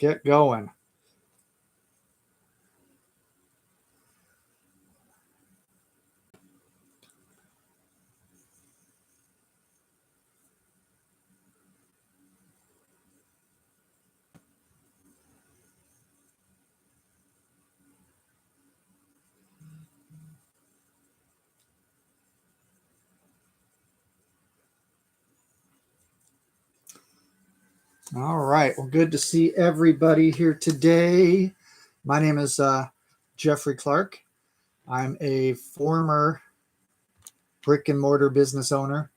get going. All right. Well, good to see everybody here today. My name is Jeffrey Clark. I'm a former brick and mortar business owner.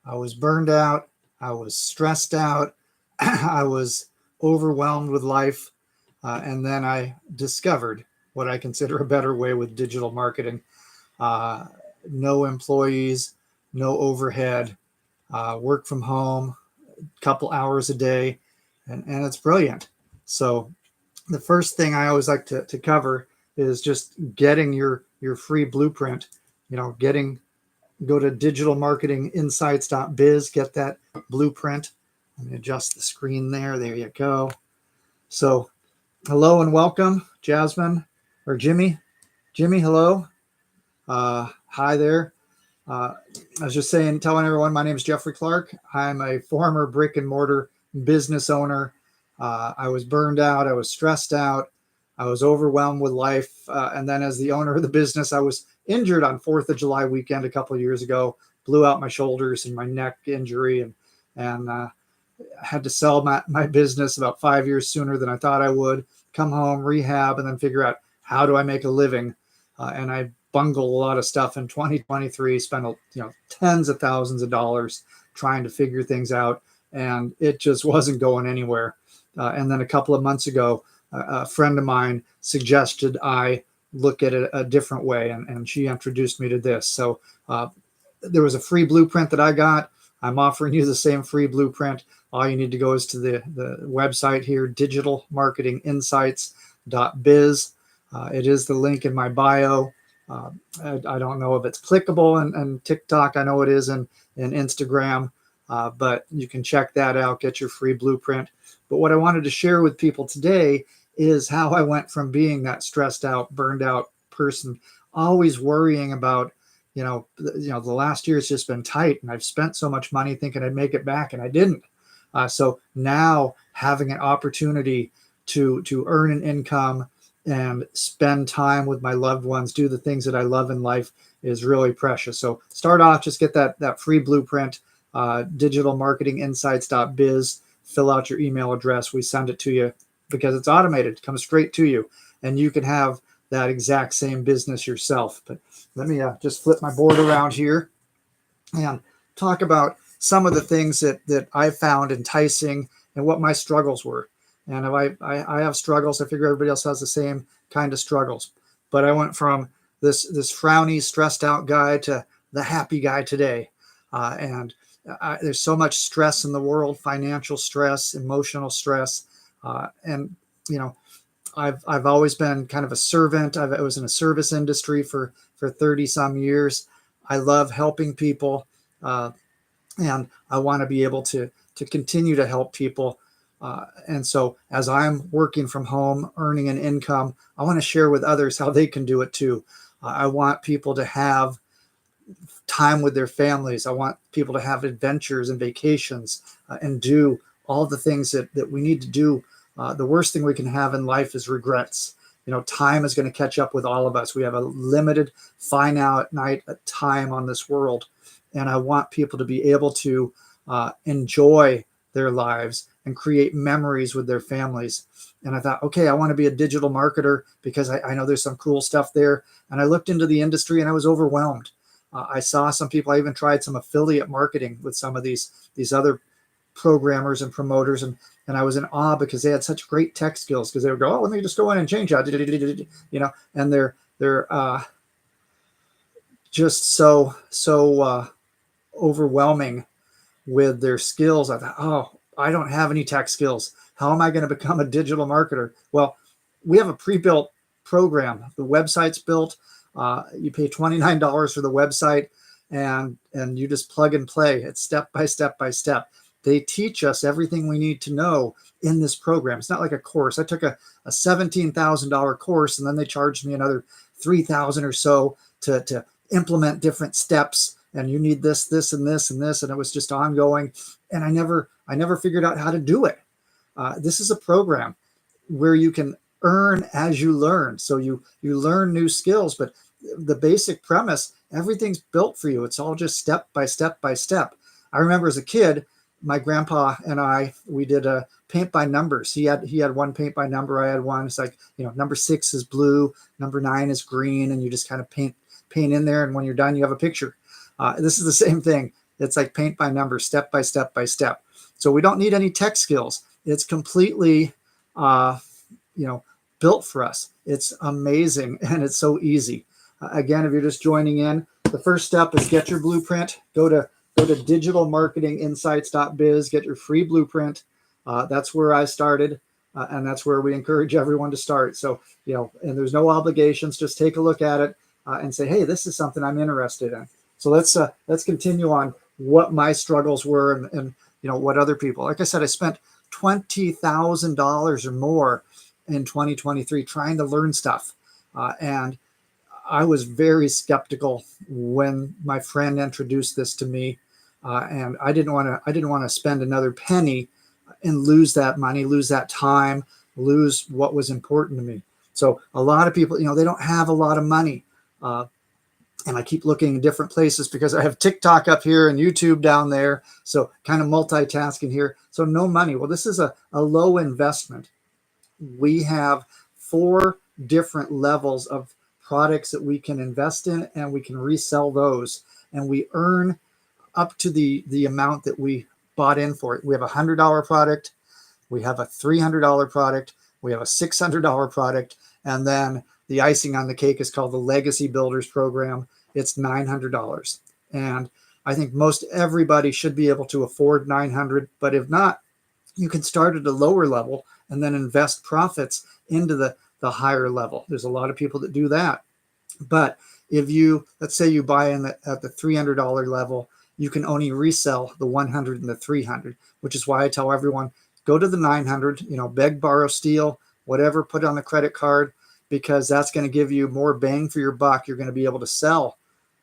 I was burned out. I was stressed out. I was overwhelmed with life. And then I discovered what I consider a better way with digital marketing. No employees, no overhead, work from home, couple hours a day, and it's brilliant. So the first thing I always like to cover is just getting your free blueprint. Go to digitalmarketinginsights.biz, get that blueprint. Let me adjust the screen there. There you go. So hello and welcome, Jasmine or Jimmy. Jimmy, hello. Hi there. I was just telling everyone, my name is Jeffrey Clark. I'm a former brick and mortar business owner. I was burned out. I was stressed out. I was overwhelmed with life. And then as the owner of the business, I was injured on 4th of July weekend a couple of years ago, blew out my shoulders and my neck injury, and had to sell my business about 5 years sooner than I thought I would, come home, rehab, and then figure out how do I make a living. And I bungled a lot of stuff in 2023, spent tens of thousands of dollars trying to figure things out, and it just wasn't going anywhere. And then a couple of months ago, a friend of mine suggested I look at it a different way, and she introduced me to this. So there was a free blueprint that I got. I'm offering you the same free blueprint. All you need to go is to the website here, digitalmarketinginsights.biz. It is the link in my bio. I don't know if it's clickable and TikTok. I know it is in Instagram, but you can check that out, get your free blueprint. But what I wanted to share with people today is how I went from being that stressed out, burned out person, always worrying about, the last year has just been tight, and I've spent so much money thinking I'd make it back, and I didn't. So now having an opportunity to earn an income and spend time with my loved ones, do the things that I love in life is really precious. So start off, just get that free blueprint, digitalmarketinginsights.biz, fill out your email address. We send it to you because it's automated. It comes straight to you, and you can have that exact same business yourself. But let me just flip my board around here and talk about some of the things that I found enticing and what my struggles were. And if I have struggles, I figure everybody else has the same kind of struggles. But I went from this frowny, stressed out guy to the happy guy today. And there's so much stress in the world, financial stress, emotional stress. And I've always been kind of a servant. I was in a service industry for 30 some years. I love helping people. And I want to be able to continue to help people. And so as I'm working from home, earning an income, I want to share with others how they can do it too. I want people to have time with their families. I want people to have adventures and vacations and do all the things that we need to do. The worst thing we can have in life is regrets. Time is going to catch up with all of us. We have a limited finite time on this world. And I want people to be able to enjoy their lives and create memories with their families. And I thought, okay, I want to be a digital marketer because I know there's some cool stuff there. And I looked into the industry and I was overwhelmed. I saw some people, I even tried some affiliate marketing with some of these other programmers and promoters. And I was in awe because they had such great tech skills, because they would go, oh, let me just go in and change that, and they're just so overwhelming with their skills. I thought, oh, I don't have any tech skills. How am I going to become a digital marketer? Well, we have a pre-built program. The website's built. You pay $29 for the website, and you just plug and play. It's step by step by step. They teach us everything we need to know in this program. It's not like a course. I took a $17,000 course, and then they charged me another $3,000 or so to implement different steps. And you need this, this, and this, and this. And it was just ongoing. And I never figured out how to do it. This is a program where you can earn as you learn. So you learn new skills, but the basic premise, everything's built for you. It's all just step by step by step. I remember as a kid, my grandpa and we did a paint by numbers. He had one paint by number. I had one. It's like, number 6 is blue, number 9 is green, and you just kind of paint in there. And when you're done, you have a picture. This is the same thing. It's like paint by number, step by step by step. So we don't need any tech skills. It's completely, built for us. It's amazing, and it's so easy. Again, if you're just joining in, the first step is get your blueprint. Go to digitalmarketinginsights.biz, get your free blueprint. That's where I started, and that's where we encourage everyone to start. So, and there's no obligations. Just take a look at it and say, hey, this is something I'm interested in. So let's continue on what my struggles were and what other people. Like I said, I spent $20,000 or more in 2023 trying to learn stuff, and I was very skeptical when my friend introduced this to me, and I didn't want to spend another penny and lose that money, lose that time, lose what was important to me. So a lot of people, they don't have a lot of money, and I keep looking in different places because I have TikTok up here and YouTube down there, so kind of multitasking here. So no money. Well, this is a low investment. We have 4 different levels of products that we can invest in, and we can resell those, and we earn up to the amount that we bought in for it. We have a $100 product, we have a $300 product, we have a $600 product, and then the icing on the cake is called the Legacy Builders Program. It's $900, and I think most everybody should be able to afford $900, but if not, you can start at a lower level and then invest profits into the higher level. There's a lot of people that do that. But if let's say you buy in at the $300 level, you can only resell the 100 and the 300, which is why I tell everyone, go to the 900, beg, borrow, steal, whatever, put it on the credit card, because that's going to give you more bang for your buck. You're going to be able to sell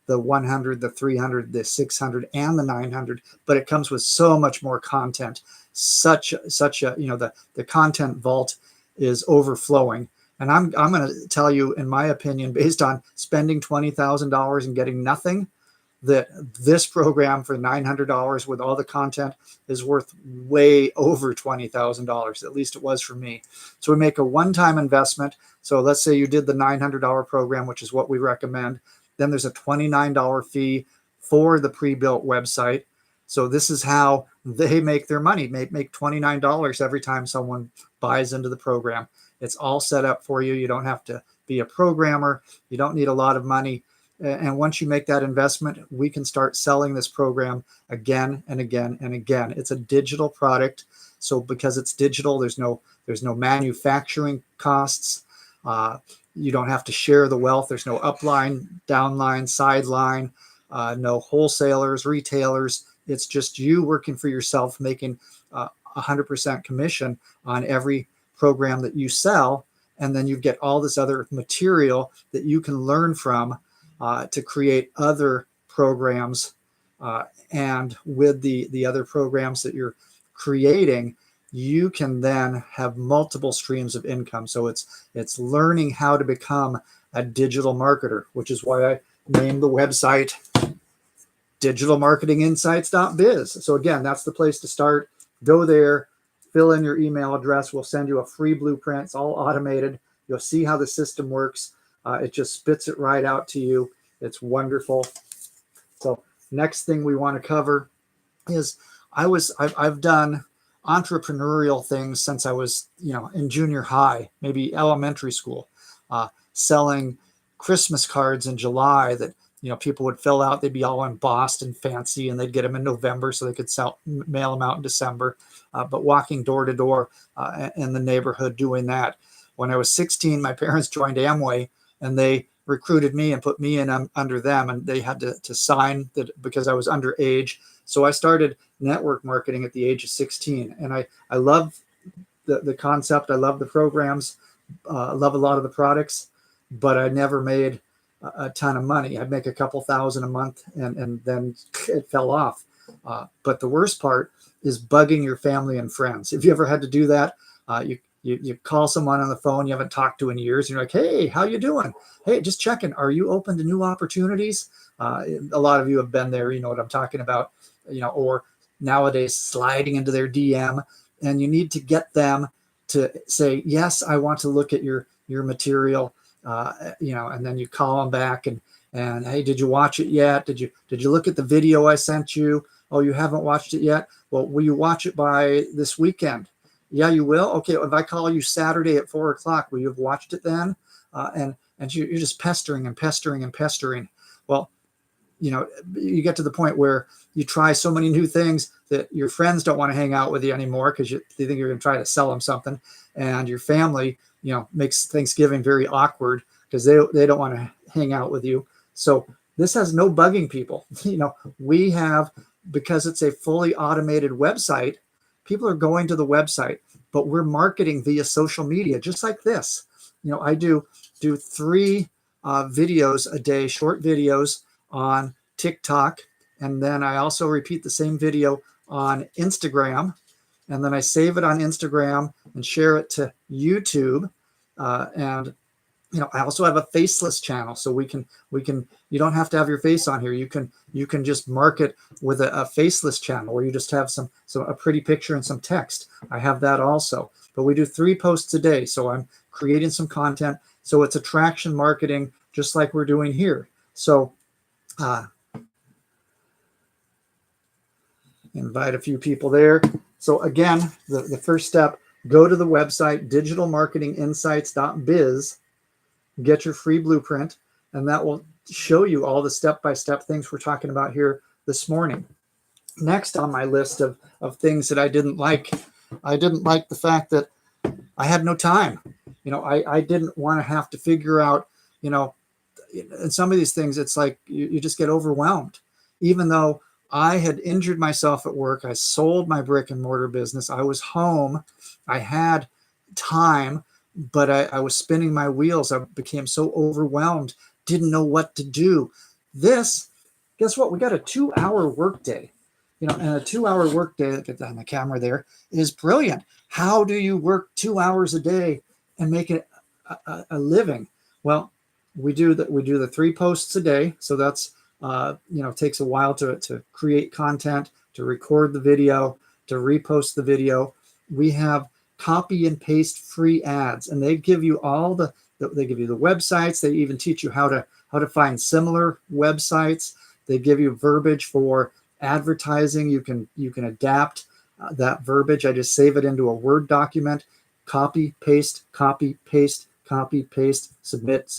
the 100, the 300, the 600, and the 900, but it comes with so much more content. Such a, the content vault is overflowing. And I'm going to tell you, in my opinion, based on spending $20,000 and getting nothing, that this program for $900 with all the content is worth way over $20,000. At least it was for me. So we make a one-time investment. So let's say you did the $900 program, which is what we recommend. Then there's a $29 fee for the pre-built website. So this is how they make their money. Make $29 every time someone buys into the program. It's all set up for you. You don't have to be a programmer. You don't need a lot of money. And once you make that investment, we can start selling this program again and again and again. It's a digital product. So because it's digital, there's no manufacturing costs. You don't have to share the wealth. There's no upline, downline, sideline, no wholesalers, retailers. It's just you working for yourself, making 100% commission on every program that you sell. And then you get all this other material that you can learn from to create other programs. And with the other programs that you're creating, you can then have multiple streams of income. So it's learning how to become a digital marketer, which is why I named the website digitalmarketinginsights.biz. So again, that's the place to start. Go there, fill in your email address. We'll send you a free blueprint. It's all automated. You'll see how the system works. It just spits it right out to you. It's wonderful. So next thing we want to cover is I've done entrepreneurial things since I was, in junior high, maybe elementary school, selling Christmas cards in July that, people would fill out. They'd be all embossed and fancy, and they'd get them in November so they could mail them out in December. But walking door to door in the neighborhood doing that. When I was 16, my parents joined Amway, and they recruited me and put me in under them, and they had to sign that because I was underage. So I started network marketing at the age of 16. And I love the concept. I love the programs. I love a lot of the products, but I never made a ton of money. I'd make a couple thousand a month, and then it fell off. But the worst part is bugging your family and friends. If you ever had to do that, you call someone on the phone you haven't talked to in years, and you're like, hey, how you doing? Hey, just checking. Are you open to new opportunities? A lot of you have been there. You know what I'm talking about. Or nowadays sliding into their DM, and you need to get them to say, yes, I want to look at your material. And then you call them back and hey, did you watch it yet? Did you look at the video I sent you? Oh, you haven't watched it yet? Well, will you watch it by this weekend? Yeah, you will. Okay, if I call you Saturday at 4:00, will you have watched it then? And you're just pestering and pestering and pestering. Well, you get to the point where you try so many new things that your friends don't want to hang out with you anymore because they think you're going to try to sell them something, and your family, makes Thanksgiving very awkward because they don't want to hang out with you. So this has no bugging people. We have, because it's a fully automated website, people are going to the website, but we're marketing via social media, just like this. I do 3 videos a day, short videos on TikTok. And then I also repeat the same video on Instagram. And then I save it on Instagram and share it to YouTube. And I also have a faceless channel, so we can you don't have to have your face on here. You can just market with a faceless channel where you just have a pretty picture and some text. I have that also. But we do 3 posts a day, so I'm creating some content. So it's attraction marketing, just like we're doing here. So invite a few people there. So again, the first step, go to the website, digitalmarketinginsights.biz, get your free blueprint, and that will show you all the step-by-step things we're talking about here this morning. Next on my list of things that I didn't like the fact that I had no time. I didn't want to have to figure out, and some of these things, it's like you just get overwhelmed. Even though I had injured myself at work, I sold my brick and mortar business, I was home, I had time, but I was spinning my wheels. I became so overwhelmed, didn't know what to do. Guess what? We got a 2-hour workday. And a 2-hour workday, get on the camera there, is brilliant. How do you work 2 hours a day and make it a living? Well, we do the 3 posts a day. So that's, takes a while to create content, to record the video, to repost the video. We have copy and paste free ads, and they give you they give you the websites. They even teach you how to find similar websites. They give you verbiage for advertising. You can adapt that verbiage. I just save it into a Word document, copy, paste, submit,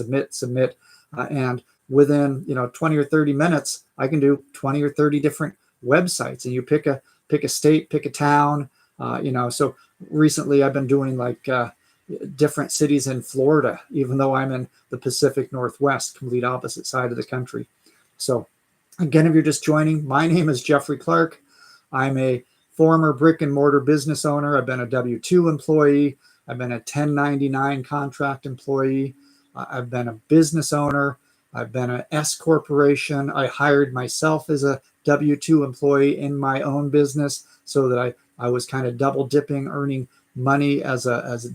and within 20 or 30 minutes, I can do 20 or 30 different websites. And you pick a state, pick a town. So recently I've been doing like different cities in Florida, even though I'm in the Pacific Northwest, complete opposite side of the country. So again, if you're just joining, my name is Jeffrey Clark. I'm a former brick and mortar business owner. I've been a W-2 employee. I've been a 1099 contract employee. I've been a business owner. I've been an S corporation. I hired myself as a W-2 employee in my own business so that I was kind of double dipping, earning money as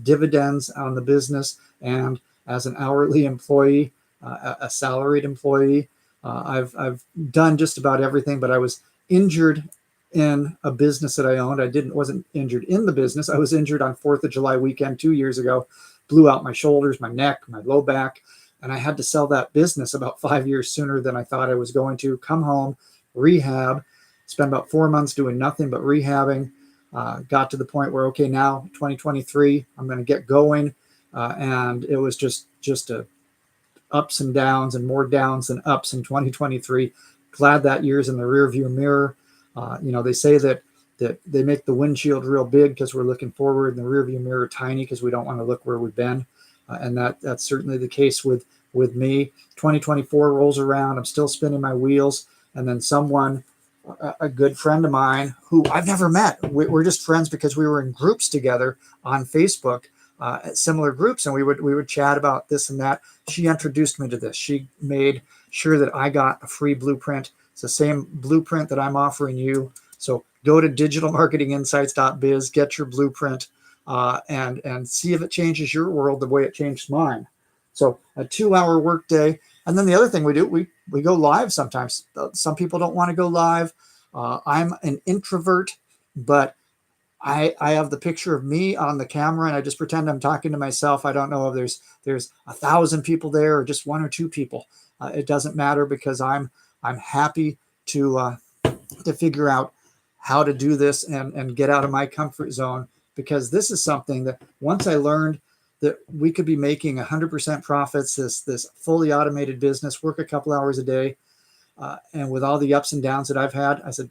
dividends on the business and as an hourly employee, a salaried employee. I've done just about everything, but I was injured in a business that I owned. Wasn't injured in the business. I was injured on 4th of July weekend 2 years ago, blew out my shoulders, my neck, my low back, and I had to sell that business about 5 years sooner than I thought I was going to. Come home, rehab, spent about 4 months doing nothing but rehabbing. Got to the point where, okay, now 2023, I'm going to get going. And it was just a ups and downs and more downs than ups in 2023. Glad that year's in the rear view mirror. They say that they make the windshield real big because we're looking forward, and the rear view mirror tiny because we don't want to look where we've been. And that's certainly the case with me. 2024 rolls around. I'm still spinning my wheels. And then someone a good friend of mine who I've never met. We're just friends because we were in groups together on Facebook, similar groups, and we would chat about this and that. She introduced me to this. She made sure that I got a free blueprint. It's the same blueprint that I'm offering you. So go to digitalmarketinginsights.biz, get your blueprint, and see if it changes your world the way it changed mine. So a 2-hour workday. And then the other thing we do, we go live sometimes. Some people don't want to go live. I'm an introvert, but I have the picture of me on the camera, and I just pretend I'm talking to myself. I don't know if there's 1,000 people there or just 1 or 2 people. It doesn't matter because I'm happy to figure out how to do this and get out of my comfort zone, because this is something that once I learned that we could be making 100% profits, this fully automated business, work a couple hours a day, and with all the ups and downs that I've had, I said,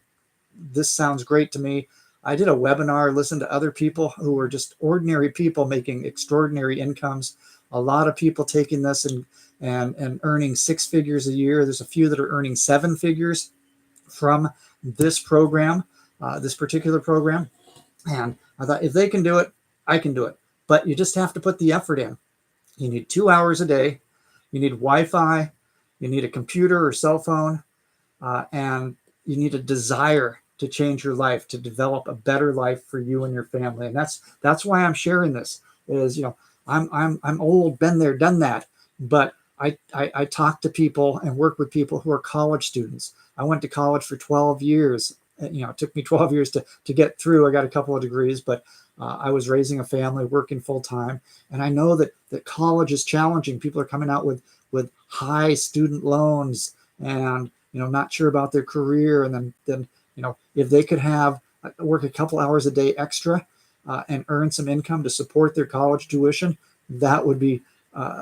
this sounds great to me. I did a webinar, listened to other people who were just ordinary people making extraordinary incomes. A lot of people taking this and earning 6 figures a year. There's a few that are earning 7 figures from this program, this particular program. And I thought, if they can do it, I can do it. But you just have to put the effort in. You need 2 hours a day. You need Wi-Fi. You need a computer or cell phone. And you need a desire to change your life, to develop a better life for you and your family. And that's why I'm sharing this. Is, I'm old, been there, done that. But I talk to people and work with people who are college students. I went to college for 12 years. It took me 12 years to get through. I got a couple of degrees, but I was raising a family, working full time. And I know that college is challenging. People are coming out with high student loans and, not sure about their career. And then if they could work a couple hours a day extra and earn some income to support their college tuition, that would be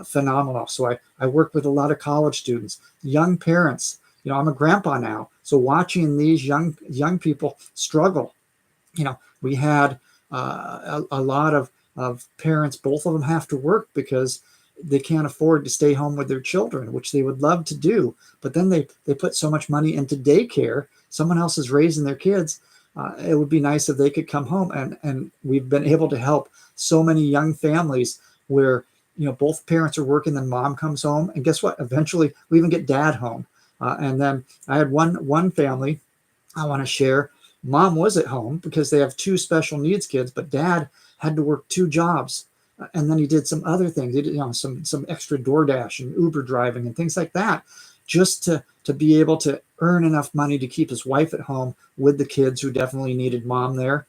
phenomenal. So I work with a lot of college students, young parents. I'm a grandpa now, so watching these young people struggle. We had a lot of parents. Both of them have to work because they can't afford to stay home with their children, which they would love to do. But then they put so much money into daycare. Someone else is raising their kids. It would be nice if they could come home. And we've been able to help so many young families where, both parents are working, then mom comes home. And guess what? Eventually, we even get dad home. And then I had one family I want to share. Mom was at home because they have 2 special needs kids, but dad had to work 2 jobs. And then he did some other things. He did some extra DoorDash and Uber driving and things like that, just to be able to earn enough money to keep his wife at home with the kids who definitely needed mom there.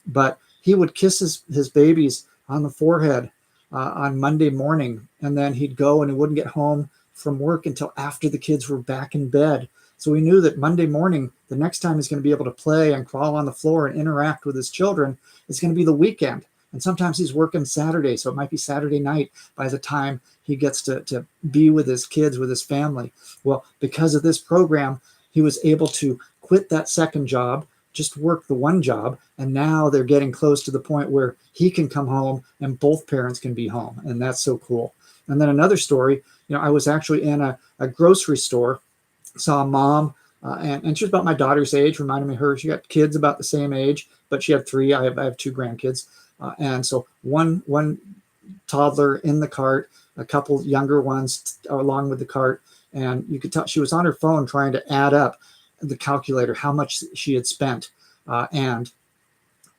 But he would kiss his babies on the forehead on Monday morning, and then he'd go and he wouldn't get home from work until after the kids were back in bed. So we knew that Monday morning, the next time he's going to be able to play and crawl on the floor and interact with his children, is going to be the weekend. And sometimes he's working Saturday, so it might be Saturday night by the time he gets to be with his kids, with his family. Well, because of this program, he was able to quit that second job, just work the one job, and now they're getting close to the point where he can come home and both parents can be home, and that's so cool. And then another story, I was actually in a grocery store, saw a mom, and she was about my daughter's age, reminded me of her. She got kids about the same age, but she had 3. I have 2 grandkids. And so one toddler in the cart, a couple younger ones along with the cart, and you could tell she was on her phone trying to add up the calculator, how much she had spent. And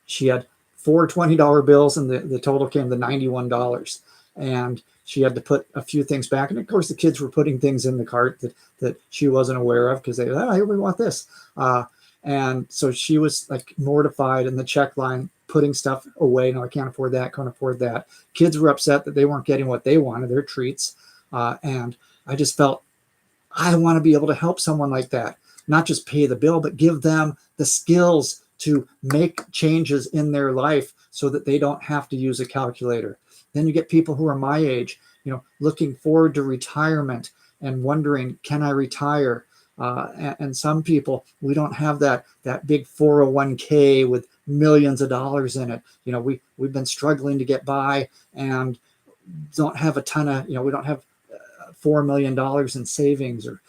she had 4 $20 bills, and the total came to $91. And she had to put a few things back. And of course, the kids were putting things in the cart that she wasn't aware of because here we want this. And so she was like mortified in the check line, putting stuff away. No, I can't afford that, can't afford that. Kids were upset that they weren't getting what they wanted, their treats. And I just felt, I want to be able to help someone like that, not just pay the bill, but give them the skills to make changes in their life so that they don't have to use a calculator. Then you get people who are my age, looking forward to retirement and wondering, can I retire? And some people, we don't have that big 401k with millions of dollars in it. We've been struggling to get by and don't have a ton of, we don't have $4 million in savings or,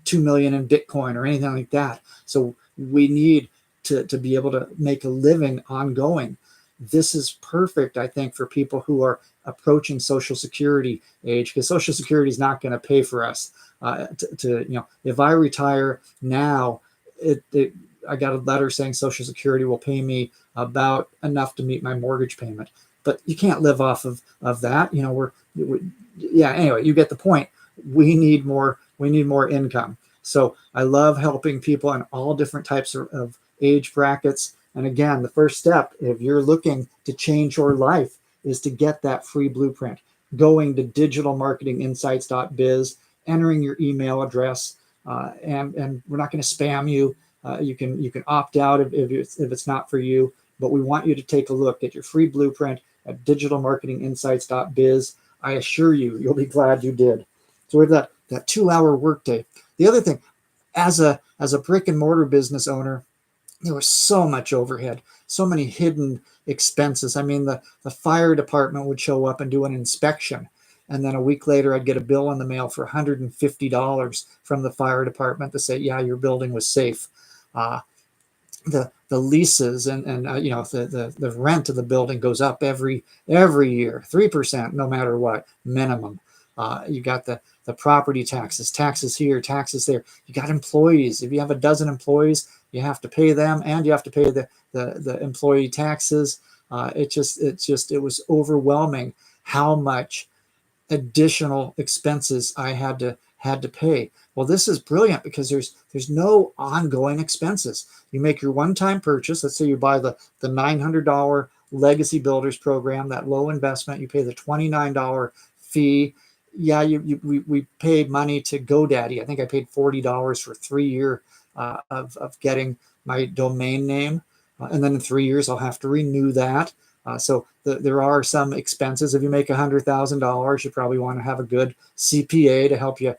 2 million in Bitcoin or anything like that. So we need to be able to make a living ongoing. This is perfect, I think, for people who are approaching Social Security age, because Social Security is not going to pay for us. If I retire now, I got a letter saying Social Security will pay me about enough to meet my mortgage payment, but you can't live off of that. Anyway, you get the point. We need more income. So I love helping people in all different types of age brackets. And again, the first step, if you're looking to change your life, is to get that free blueprint. Going to digitalmarketinginsights.biz, entering your email address, and we're not going to spam you. You can opt out if it's not for you, but we want you to take a look at your free blueprint at digitalmarketinginsights.biz. I assure you, you'll be glad you did. So we have that 2-hour workday. The other thing, as a brick and mortar business owner, there was so much overhead, so many hidden expenses. I mean, the fire department would show up and do an inspection, and then a week later I'd get a bill in the mail for $150 from the fire department to say, yeah, your building was safe. The leases and the rent of the building goes up every year, 3%, no matter what, minimum. You got the property taxes here, taxes there. You got employees. If you have a dozen employees, you have to pay them, and you have to pay the employee taxes. It was overwhelming how much additional expenses I had to pay. Well, this is brilliant because there's no ongoing expenses. You make your one-time purchase. Let's say you buy the $900 Legacy Builders program, that low investment. You pay the $29 fee. Yeah, we paid money to GoDaddy. I think I paid $40 for 3 years of getting my domain name, and then in 3 years I'll have to renew that. So there are some expenses. If you make $100,000, you probably want to have a good CPA to help you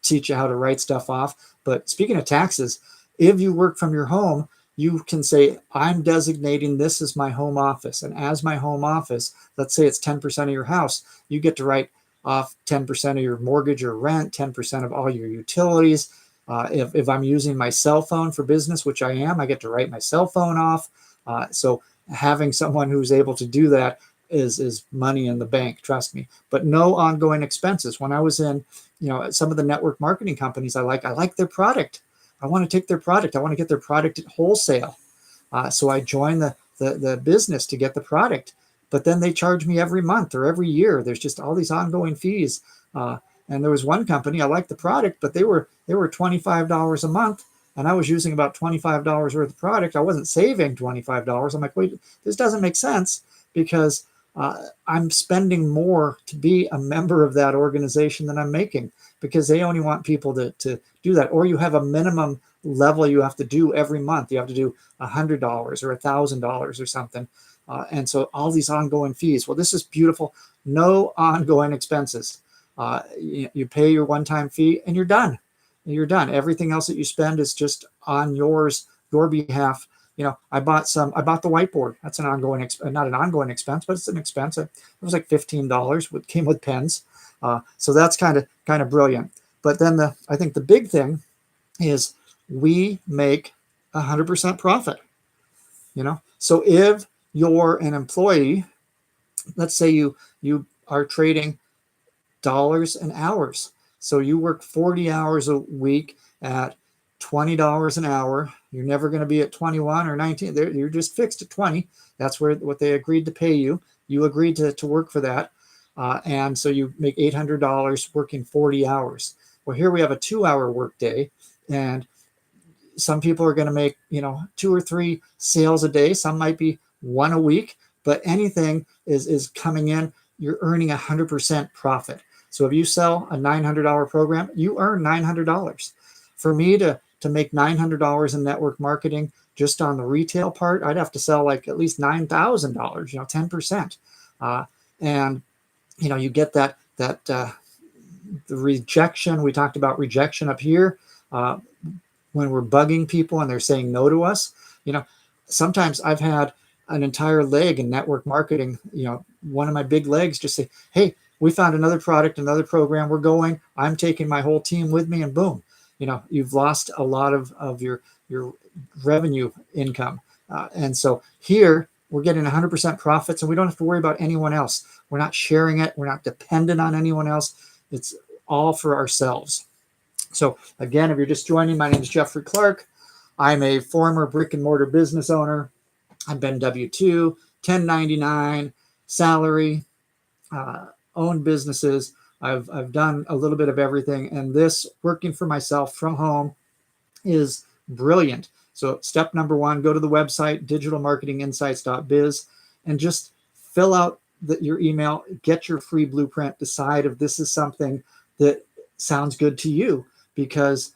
teach you how to write stuff off. But speaking of taxes, if you work from your home, you can say, I'm designating this as my home office. And as my home office, let's say it's 10% of your house, you get to write off 10% of your mortgage or rent, 10% of all your utilities. If I'm using my cell phone for business, which I am, I get to write my cell phone off. So having someone who's able to do that is money in the bank, trust me. But no ongoing expenses. When I was in, some of the network marketing companies I like their product. I want to take their product. I want to get their product at wholesale. So I joined the business to get the product. But then they charge me every month or every year. There's just all these ongoing fees. And there was one company, I liked the product, but they were $25 a month. And I was using about $25 worth of product. I wasn't saving $25. I'm like, wait, this doesn't make sense, because I'm spending more to be a member of that organization than I'm making, because they only want people to do that. Or you have a minimum level you have to do every month. You have to do $100 or $1,000 or something. And so all these ongoing fees. Well, this is beautiful. No ongoing expenses. You pay your one-time fee and you're done. You're done. Everything else that you spend is just on your behalf. I bought the whiteboard. That's an ongoing, not an ongoing expense, but it's an expense. It was like $15. It came with pens. So that's kind of brilliant. But then I think the big thing is we make 100% profit. So if you're an employee, let's say you are trading dollars and hours. So you work 40 hours a week at $20 an hour. You're never going to be at 21 or 19. You're just fixed at 20. That's what they agreed to pay you. You agreed to work for that. And so you make $800 working 40 hours. Well, here we have a 2-hour workday, and some people are going to make, 2 or 3 sales a day. Some might be 1 a week, but anything is coming in, you're earning 100% profit. So if you sell a $900 program, you earn $900. For me to make $900 in network marketing just on the retail part, I'd have to sell like at least $9,000, 10%. And you get that the rejection. We talked about rejection up here. When we're bugging people and they're saying no to us, sometimes I've had an entire leg in network marketing. One of my big legs just say, hey, we found another product, another program. We're going. I'm taking my whole team with me, and boom, you've lost a lot of your your revenue income. And so here we're getting 100% profits, and we don't have to worry about anyone else. We're not sharing it. We're not dependent on anyone else. It's all for ourselves. So again, if you're just joining, my name is Jeffrey Clark. I'm a former brick and mortar business owner. I've been W-2, 1099, salary, owned businesses. I've done a little bit of everything, and this working for myself from home is brilliant. So step number one, go to the website, digitalmarketinginsights.biz, and just fill out your email, get your free blueprint, decide if this is something that sounds good to you, because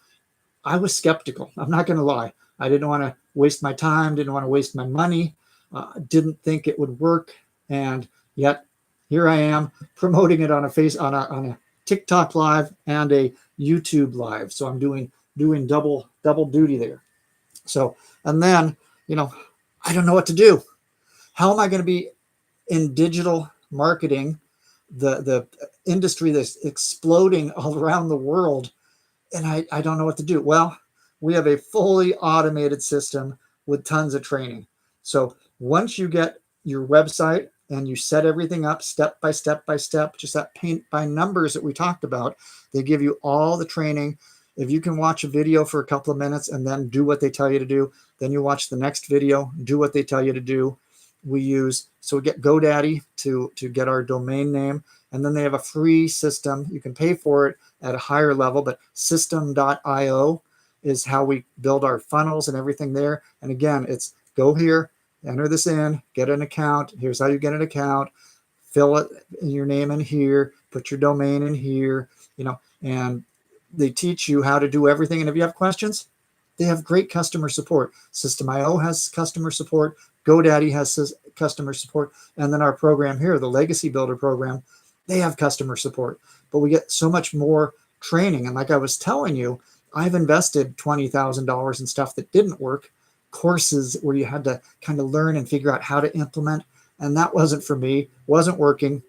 I was skeptical. I'm not going to lie. I didn't want to waste my time, didn't want to waste my money, didn't think it would work. And yet here I am promoting it on a TikTok live and a YouTube live. So I'm doing double duty there. So, and then, I don't know what to do. How am I going to be in digital marketing, the industry that's exploding all around the world? And I don't know what to do. Well, we have a fully automated system with tons of training. So once you get your website and you set everything up step by step, just that paint by numbers that we talked about, they give you all the training. If you can watch a video for a couple of minutes and then do what they tell you to do, then you watch the next video, do what they tell you to do. We get GoDaddy to get our domain name. And then they have a free system. You can pay for it at a higher level, but system.io is how we build our funnels and everything there. And again, it's go here, enter this in, get an account. Here's how you get an account. Fill it, your name in here, put your domain in here, and they teach you how to do everything. And if you have questions, they have great customer support. System.io has customer support. GoDaddy has customer support. And then our program here, the Legacy Builder program, they have customer support. But we get so much more training. And like I was telling you, I've invested $20,000 in stuff that didn't work, courses where you had to kind of learn and figure out how to implement. And that wasn't for me, wasn't working.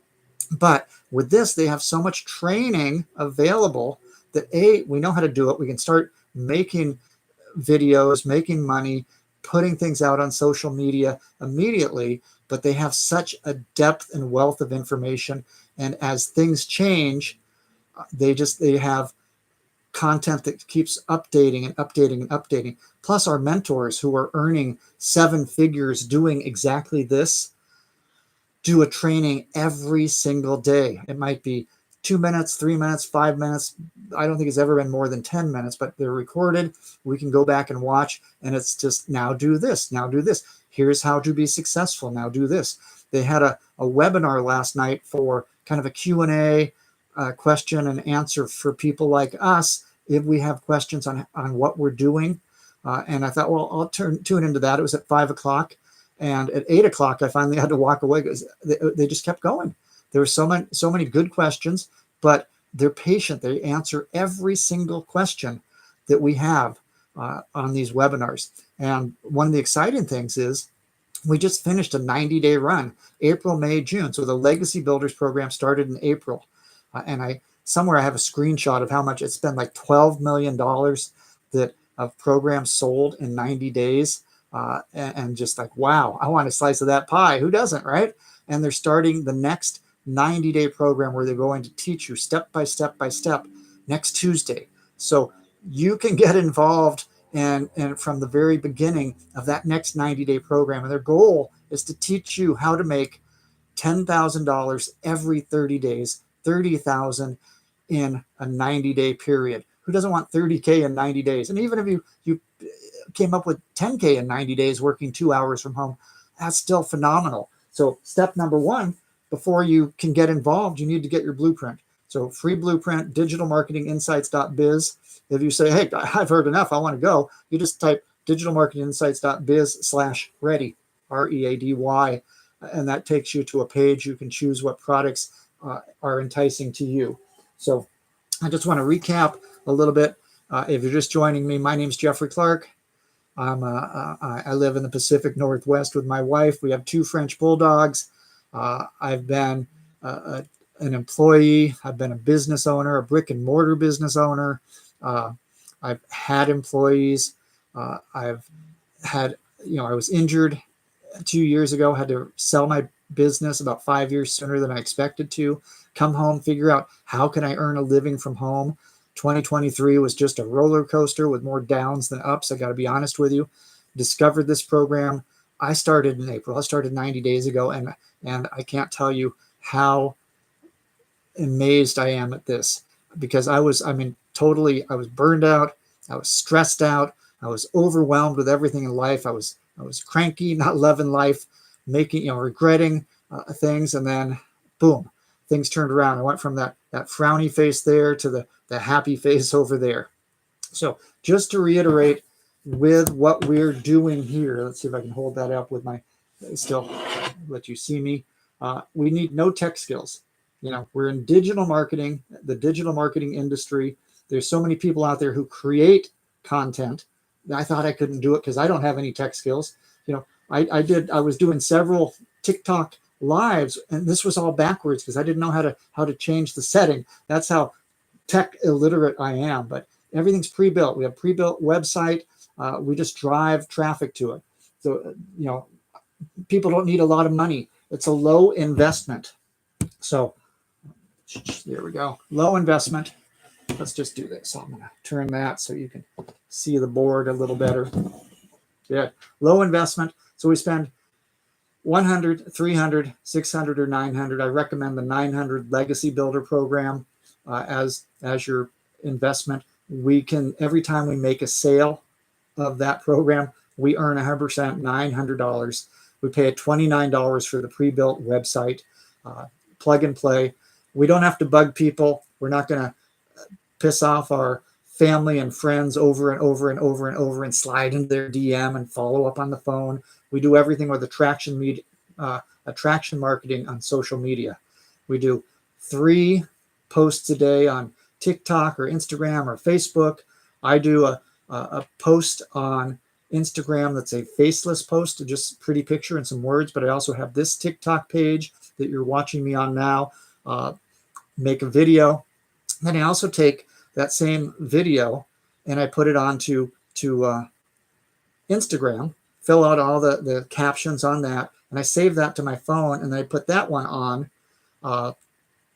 But with this, they have so much training available that we know how to do it. We can start making videos, making money, putting things out on social media immediately, but they have such a depth and wealth of information. And as things change, they have content that keeps updating and updating and updating. Plus our mentors who are earning 7 figures doing exactly this, do a training every single day. It might be 2 minutes, 3 minutes, 5 minutes. I don't think it's ever been more than 10 minutes, but they're recorded. We can go back and watch, and it's just now do this, now do this. Here's how to be successful. Now do this. They had a webinar last night for kind of a Q&A, question and answer for people like us if we have questions on what we're doing. And I thought, well, I'll tune into that. It was at 5 o'clock. And at 8 o'clock, I finally had to walk away because they just kept going. There were so many good questions, but they're patient. They answer every single question that we have on these webinars. And one of the exciting things is we just finished a 90-day run, April, May, June. So the Legacy Builders program started in April. And I have a screenshot of how much it's been, like $12 million of programs sold in 90 days. And just like, wow, I want a slice of that pie. Who doesn't, right? And they're starting the next 90-day program where they're going to teach you step by step next Tuesday. So you can get involved and from the very beginning of that next 90-day program. And their goal is to teach you how to make $10,000 every 30 days, 30,000 in a 90-day period. Who doesn't want 30K in 90 days? And even if you came up with 10K in 90 days working 2 hours from home, that's still phenomenal. So step number one, before you can get involved, you need to get your blueprint. So free blueprint, digitalmarketinginsights.biz. If you say, hey, I've heard enough, I want to go, you just type digitalmarketinginsights.biz/ready, READY, and that takes you to a page. You can choose what products are enticing to you. So I just want to recap a little bit. If you're just joining me, my name's Jeffrey Clark. I live in the Pacific Northwest with my wife. We have 2 French bulldogs. I've been an employee. I've been a business owner, a brick and mortar business owner. I've had employees. I've had, I was injured 2 years ago, had to sell my business about 5 years sooner than I expected to, come home, figure out how can I earn a living from home. 2023 was just a roller coaster with more downs than ups. I got to be honest with you. Discovered this program. I started in April. I started 90 days ago, and I can't tell you how amazed I am at this, because I was burned out. I was stressed out. I was overwhelmed with everything in life. I was cranky, not loving life, regretting things. And then boom, things turned around. I went from that frowny face there to the happy face over there. So just to reiterate with what we're doing here, let's see if I can hold that up with my, still let you see me. We need no tech skills. We're in digital marketing, the digital marketing industry. There's so many people out there who create content. I thought I couldn't do it because I don't have any tech skills. I was doing several TikTok lives, and this was all backwards because I didn't know how to change the setting. That's how tech illiterate I am. But everything's pre-built. We have pre-built website. We just drive traffic to it. So people don't need a lot of money. It's a low investment. So there we go. Low investment. Let's just do this. I'm going to turn that so you can see the board a little better. Yeah, low investment. So we spend 100, 300, 600, or 900. I recommend the 900 Legacy Builder program as your investment. We can, every time we make a sale of that program, we earn 100%, $900. We pay $29 for the pre-built website, plug and play. We don't have to bug people. We're not going to piss off our family and friends over and over and over and over and slide into their DM and follow up on the phone. We do everything with attraction marketing on social media. We do 3 posts a day on TikTok or Instagram or Facebook. I do a post on Instagram that's a faceless post, just a pretty picture and some words, but I also have this TikTok page that you're watching me on now, make a video. Then I also take that same video and I put it onto Instagram, fill out all the captions on that, and I save that to my phone, and then I put that one on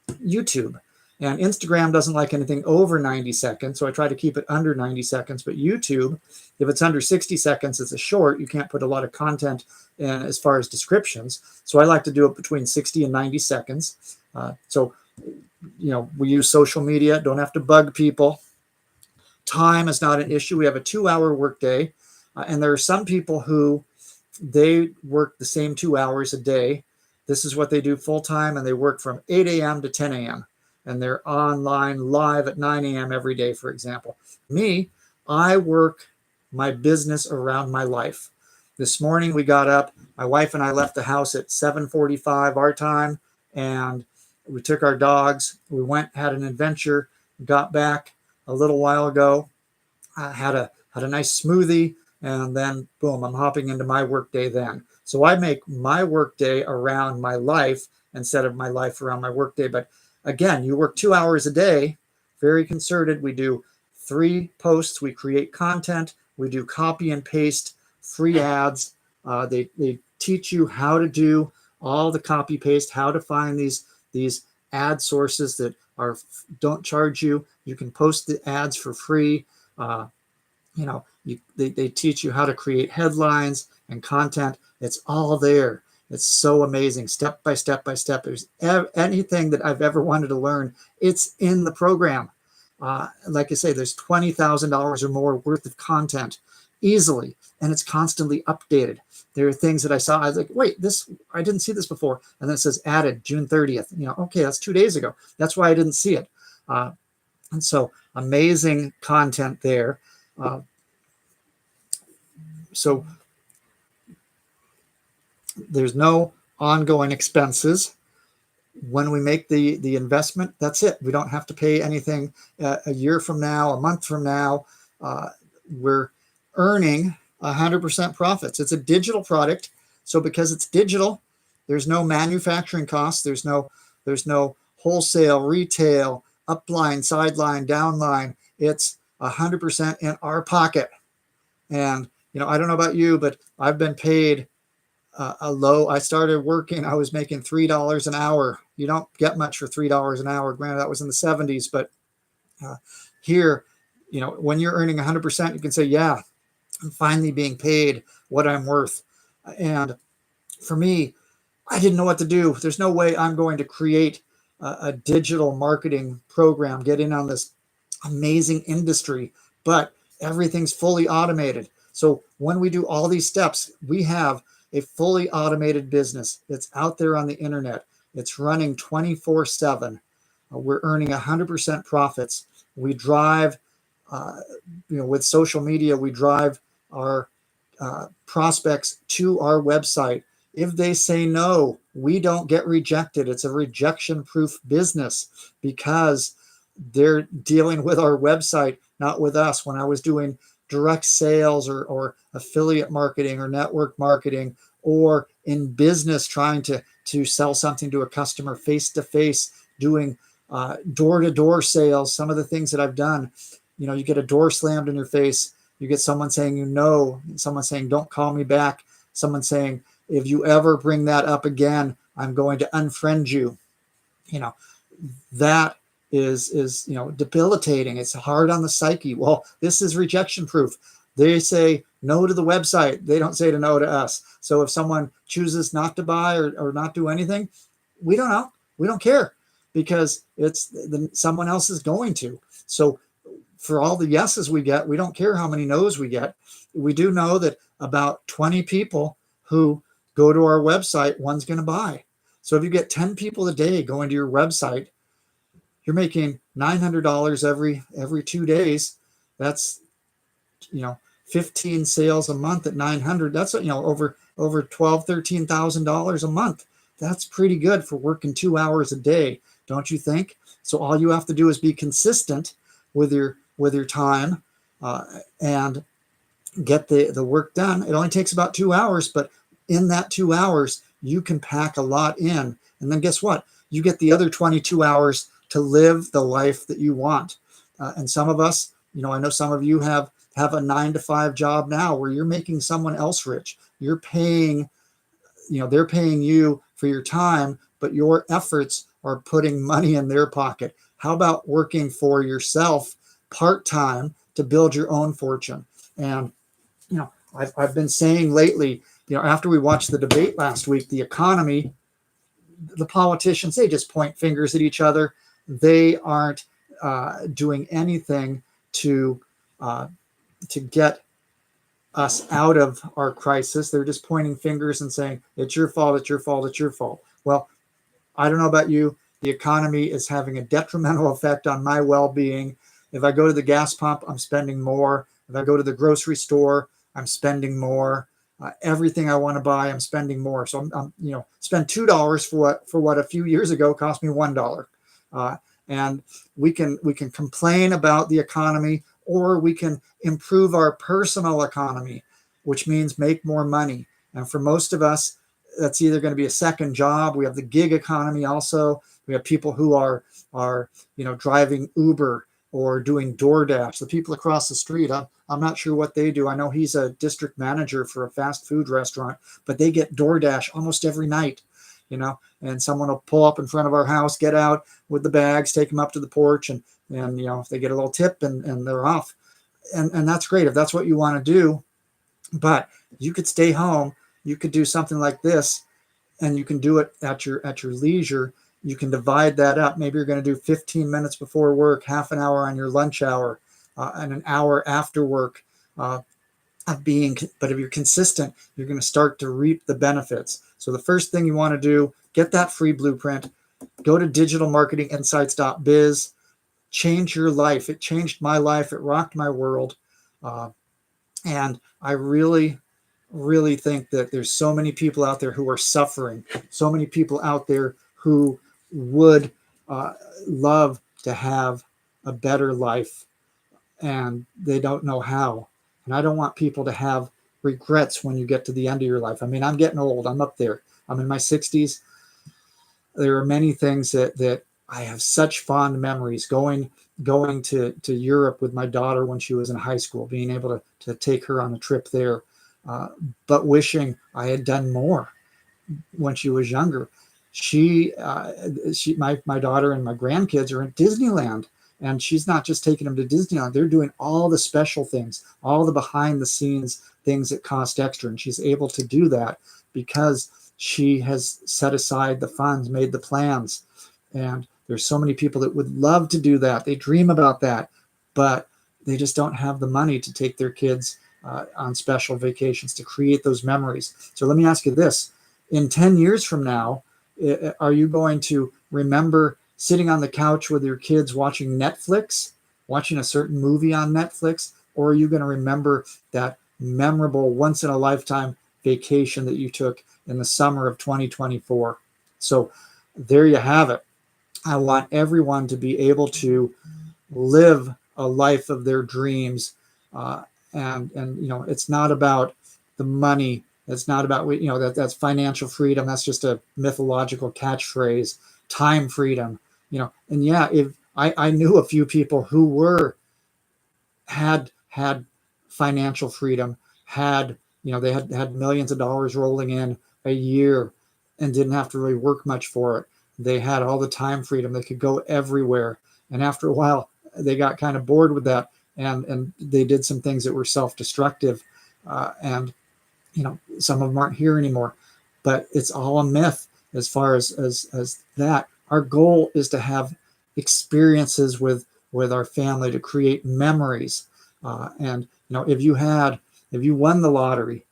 YouTube. And Instagram doesn't like anything over 90 seconds, so I try to keep it under 90 seconds. But YouTube, if it's under 60 seconds, it's a short. You can't put a lot of content in as far as descriptions. So I like to do it between 60 and 90 seconds. We use social media, don't have to bug people. Time is not an issue. We have a 2-hour workday, and there are some people who they work the same 2 hours a day. This is what they do full time, and they work from 8 a.m. to 10 a.m. and they're online live at 9 a.m. every day, for example. Me, I work my business around my life. This morning we got up, my wife and I left the house at 7:45 our time, and we took our dogs. We went, had an adventure, got back a little while ago, had a nice smoothie, and then boom, I'm hopping into my work day then. So I make my work day around my life instead of my life around my work day. But again, you work 2 hours a day, very concerted. We do 3 posts. We create content. We do copy and paste, free ads. They teach you how to do all the copy paste, how to find these ad sources that don't charge you. You can post the ads for free. They teach you how to create headlines and content. It's all there. It's so amazing, step by step by step. There's anything that I've ever wanted to learn, it's in the program. Like I say, there's $20,000 or more worth of content easily, and it's constantly updated. There are things that I saw, I was like, wait, I didn't see this before. And then it says added June 30th. Okay, that's 2 days ago. That's why I didn't see it. And so amazing content there. So there's no ongoing expenses. When we make the investment, that's it. We don't have to pay anything a year from now, a month from now. We're earning 100% profits. It's a digital product. So because it's digital, there's no manufacturing costs. There's no wholesale, retail, upline, sideline, downline. It's 100% in our pocket. And, I don't know about you, but I've been paid I started working, I was making $3 an hour. You don't get much for $3 an hour. Granted, that was in the 70s, but here, when you're earning 100%, you can say, yeah, I'm finally being paid what I'm worth. And for me, I didn't know what to do. There's no way I'm going to create a digital marketing program, get in on this amazing industry, but everything's fully automated. So when we do all these steps, we have a fully automated business that's out there on the internet. It's running 24/7. We're earning 100% profits. We drive, with social media, we drive our prospects to our website. If they say no, we don't get rejected. It's a rejection-proof business because they're dealing with our website, not with us. When I was doing direct sales or affiliate marketing or network marketing, or in business trying to sell something to a customer face-to-face, doing door-to-door sales, some of the things that I've done, you get a door slammed in your face, you get someone saying no, someone saying don't call me back, someone saying if you ever bring that up again, I'm going to unfriend you. That is debilitating. It's hard on the psyche. Well, this is rejection proof. They say no to the website. They don't say to no to us. So if someone chooses not to buy or not do anything, we don't know. We don't care because someone else is going to. So for all the yeses we get, we don't care how many no's we get. We do know that about 20 people who go to our website, one's going to buy. So if you get 10 people a day going to your website, you're making $900 every 2 days. That's 15 sales a month at 900. That's over $12,000-13,000 a month. That's pretty good for working 2 hours a day, don't you think? So all you have to do is be consistent with your time and get the work done. It only takes about 2 hours, but in that 2 hours, you can pack a lot in. And then guess what? You get the other 22 hours to live the life that you want. And some of us, I know some of you have a 9-to-5 job now where you're making someone else rich. You're paying, they're paying you for your time, but your efforts are putting money in their pocket. How about working for yourself part-time to build your own fortune? And, I've been saying lately, after we watched the debate last week, the economy, the politicians, they just point fingers at each other. They aren't doing anything to get us out of our crisis. They're just pointing fingers and saying, it's your fault, it's your fault, it's your fault. Well, I don't know about you. The economy is having a detrimental effect on my well-being. If I go to the gas pump, I'm spending more. If I go to the grocery store, I'm spending more. Everything I want to buy, I'm spending more. So I'm spend $2 for what a few years ago cost me $1. And we can complain about the economy, or we can improve our personal economy, which means make more money. And for most of us, that's either going to be a second job. We have the gig economy also. We have people who are driving Uber or doing DoorDash. The people across the street, I'm not sure what they do. I know he's a district manager for a fast food restaurant, but they get DoorDash almost every night, and someone will pull up in front of our house, get out with the bags, take them up to the porch, and if they get a little tip and they're off. And that's great if that's what you want to do. But you could stay home. You could do something like this, and you can do it at your leisure. You can divide that up. Maybe you're going to do 15 minutes before work, half an hour on your lunch hour, and an hour after work. But if you're consistent, you're going to start to reap the benefits. So the first thing you want to do, get that free blueprint. Go to digitalmarketinginsights.biz. Change your life. It changed my life. It rocked my world. And I really, really think that there's so many people out there who are suffering, so many people out there who would love to have a better life, and they don't know how. And I don't want people to have regrets when you get to the end of your life. I mean, I'm getting old. I'm up there. I'm in my 60s. There are many things that I have such fond memories going going to Europe with my daughter when she was in high school, being able to take her on a trip there, but wishing I had done more when she was younger. My daughter and my grandkids are in Disneyland, and she's not just taking them to Disneyland. They're doing all the special things, all the behind the scenes things that cost extra. And she's able to do that because she has set aside the funds, made the plans. And there's so many people that would love to do that. They dream about that, but they just don't have the money to take their kids on special vacations to create those memories. So let me ask you this. In 10 years from now, are you going to remember sitting on the couch with your kids watching Netflix, watching a certain movie on Netflix? Or are you going to remember that memorable once in a lifetime vacation that you took in the summer of 2024? So there you have it. I want everyone to be able to live a life of their dreams. And it's not about the money. It's not about, that's financial freedom. That's just a mythological catchphrase. Time freedom, and yeah, if I knew a few people who had financial freedom, they had millions of dollars rolling in a year and didn't have to really work much for it. They had all the time freedom. They could go everywhere. And after a while, they got kind of bored with that. And they did some things that were self-destructive. And some of them aren't here anymore. But it's all a myth as far as that. Our goal is to have experiences with our family, to create memories. And if you won the lottery,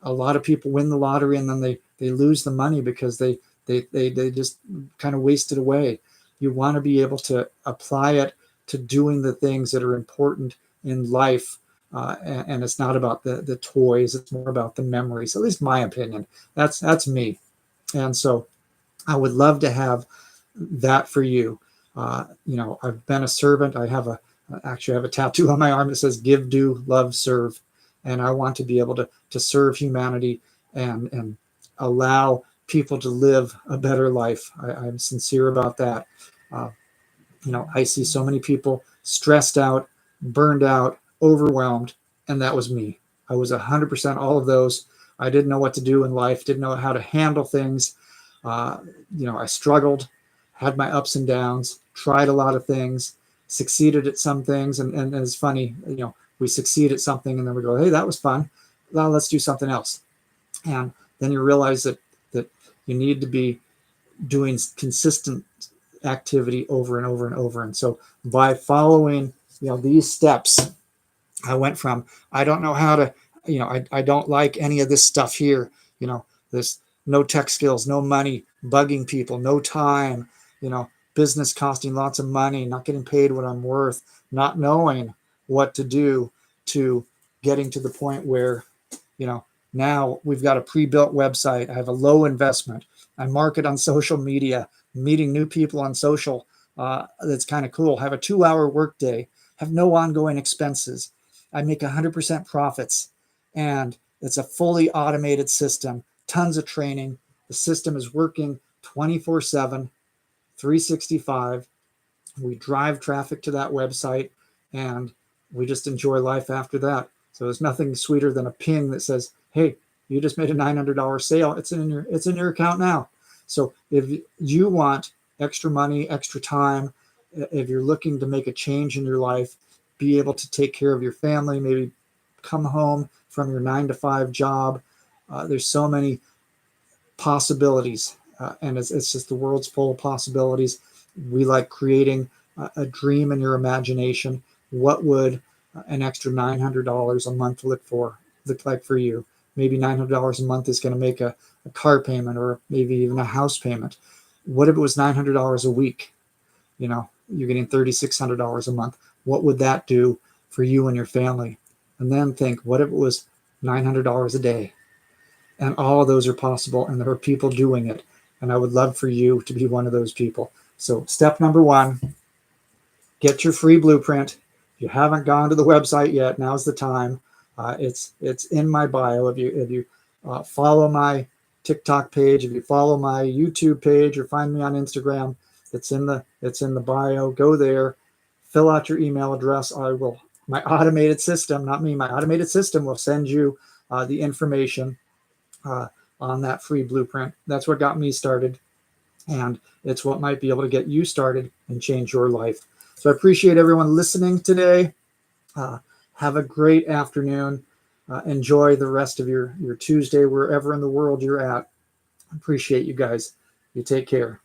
a lot of people win the lottery and then they lose the money because they just kind of waste it away. You want to be able to apply it to doing the things that are important in life. And it's not about the toys. It's more about the memories, at least my opinion. That's me. And so I would love to have that for you. I've been a servant. I have a tattoo on my arm that says give, do, love, serve. And I want to be able to serve humanity and allow people to live a better life. I'm sincere about that. I see so many people stressed out, burned out, overwhelmed, and that was me. I was 100% all of those. I didn't know what to do in life, didn't know how to handle things. I struggled, had my ups and downs, tried a lot of things, succeeded at some things. And it's funny, we succeed at something and then we go, hey, that was fun. Well, let's do something else. And then you realize that you need to be doing consistent activity over and over and over. And so by following, these steps, I went from, I don't know how to, I don't like any of this stuff here, this no tech skills, no money, bugging people, no time, business costing lots of money, not getting paid what I'm worth, not knowing what to do, to getting to the point where, now we've got a pre-built website. I have a low investment. I market on social media, meeting new people on social. That's kind of cool. Have a 2-hour workday, have no ongoing expenses. I make 100% profits, and it's a fully automated system, tons of training. The system is working 24/7, 365. We drive traffic to that website, and we just enjoy life after that. So there's nothing sweeter than a ping that says, hey, you just made a $900 sale. It's in your account now. So if you want extra money, extra time, if you're looking to make a change in your life, be able to take care of your family, maybe come home from your 9-to-5 job. There's so many possibilities, and it's just the world's full of possibilities. We like creating a dream in your imagination. What would an extra $900 a month look like for you? Maybe $900 a month is going to make a car payment or maybe even a house payment. What if it was $900 a week? You're getting $3,600 a month. What would that do for you and your family? And then think, what if it was $900 a day? And all of those are possible, and there are people doing it. And I would love for you to be one of those people. So step number 1, get your free blueprint. If you haven't gone to the website yet, now's the time. It's in my bio. If you follow my TikTok page, if you follow my YouTube page, or find me on Instagram, it's in the bio. Go there, fill out your email address. My automated system, not me, my automated system will send you the information on that free blueprint. That's what got me started. And it's what might be able to get you started and change your life. So I appreciate everyone listening today. Have a great afternoon. Enjoy the rest of your Tuesday, wherever in the world you're at. Appreciate you guys. You take care.